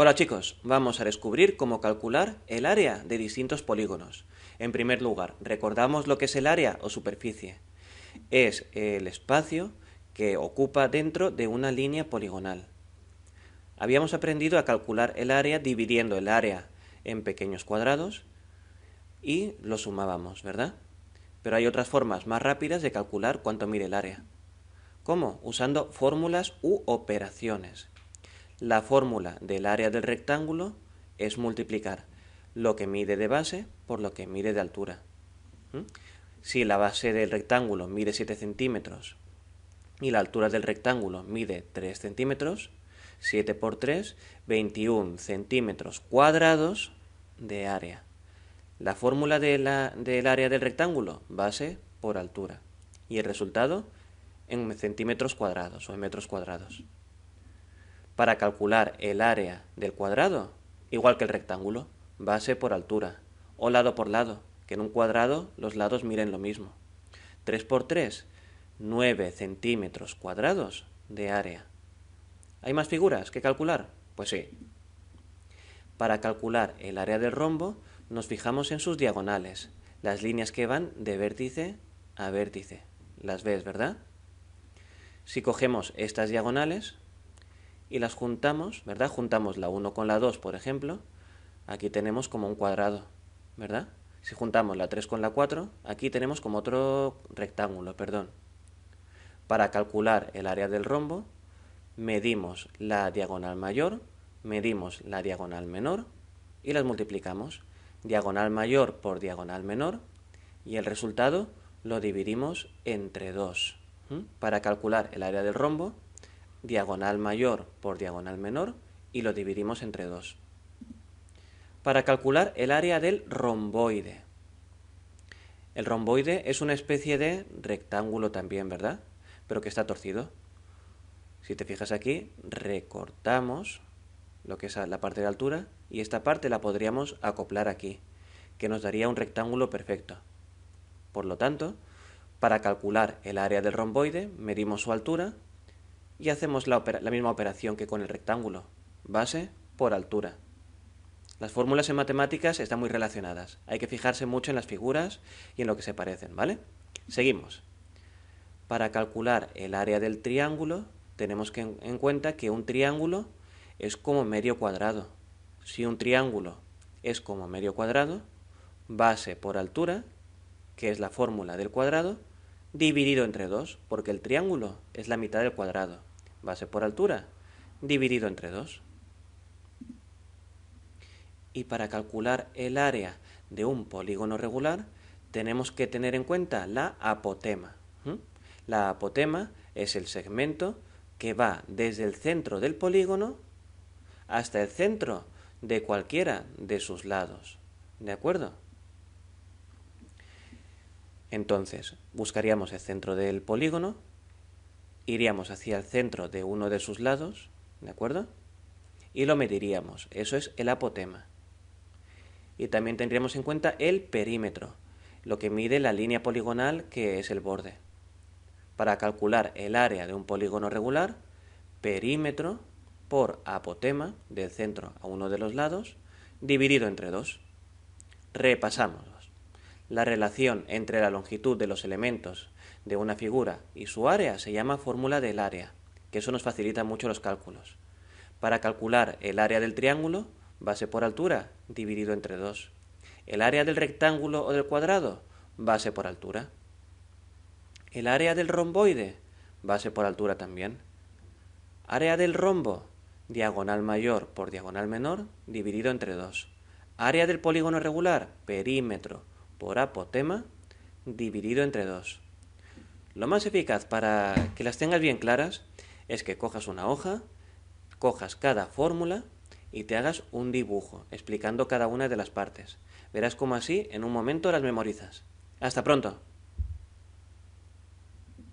Hola chicos, vamos a descubrir cómo calcular el área de distintos polígonos. En primer lugar, recordamos lo que es el área o superficie. Es el espacio que ocupa dentro de una línea poligonal. Habíamos aprendido a calcular el área dividiendo el área en pequeños cuadrados y lo sumábamos, ¿verdad? Pero hay otras formas más rápidas de calcular cuánto mide el área. ¿Cómo? Usando fórmulas u operaciones. La fórmula del área del rectángulo es multiplicar lo que mide de base por lo que mide de altura. Si la base del rectángulo mide 7 centímetros y la altura del rectángulo mide 3 centímetros, 7 por 3, 21 centímetros cuadrados de área. La fórmula del área del rectángulo, base por altura. Y el resultado en centímetros cuadrados o en metros cuadrados. Para calcular el área del cuadrado, igual que el rectángulo, base por altura o lado por lado, que en un cuadrado los lados miren lo mismo. 3 por 3, 9 centímetros cuadrados de área. ¿Hay más figuras que calcular? Pues sí. Para calcular el área del rombo, nos fijamos en sus diagonales, las líneas que van de vértice a vértice. Las ves, ¿verdad? Si cogemos estas diagonales y las juntamos, ¿verdad? Juntamos la 1 con la 2, por ejemplo, aquí tenemos como un cuadrado, ¿verdad? Si juntamos la 3 con la 4, aquí tenemos como otro rectángulo, perdón. Para calcular el área del rombo, medimos la diagonal mayor, medimos la diagonal menor y las multiplicamos. Diagonal mayor por diagonal menor y el resultado lo dividimos entre 2. Para calcular el área del rombo, diagonal mayor por diagonal menor y lo dividimos entre 2. Para calcular el área del romboide. El romboide es una especie de rectángulo también, ¿verdad? Pero que está torcido. Si te fijas aquí, recortamos lo que es la parte de altura y esta parte la podríamos acoplar aquí, que nos daría un rectángulo perfecto. Por lo tanto, para calcular el área del romboide, medimos su altura y hacemos la misma operación que con el rectángulo, base por altura. Las fórmulas en matemáticas están muy relacionadas, hay que fijarse mucho en las figuras y en lo que se parecen, ¿vale? Seguimos. Para calcular el área del triángulo, tenemos que en cuenta que un triángulo es como medio cuadrado. Si un triángulo es como medio cuadrado, base por altura, que es la fórmula del cuadrado, dividido entre 2, porque el triángulo es la mitad del cuadrado. Base por altura, dividido entre 2. Y para calcular el área de un polígono regular, tenemos que tener en cuenta la apotema. La apotema es el segmento que va desde el centro del polígono hasta el centro de cualquiera de sus lados. ¿De acuerdo? Entonces, buscaríamos el centro del polígono, iríamos hacia el centro de uno de sus lados, ¿de acuerdo? Y lo mediríamos. Eso es el apotema. Y también tendríamos en cuenta el perímetro, lo que mide la línea poligonal que es el borde. Para calcular el área de un polígono regular, perímetro por apotema, del centro a uno de los lados, dividido entre 2. Repasamos. La relación entre la longitud de los elementos de una figura y su área se llama fórmula del área, que eso nos facilita mucho los cálculos. Para calcular el área del triángulo, base por altura, dividido entre 2. El área del rectángulo o del cuadrado, base por altura. El área del romboide, base por altura también. Área del rombo, diagonal mayor por diagonal menor, dividido entre 2. Área del polígono regular, perímetro por apotema, dividido entre 2. Lo más eficaz para que las tengas bien claras es que cojas una hoja, cojas cada fórmula y te hagas un dibujo explicando cada una de las partes. Verás cómo así en un momento las memorizas. ¡Hasta pronto!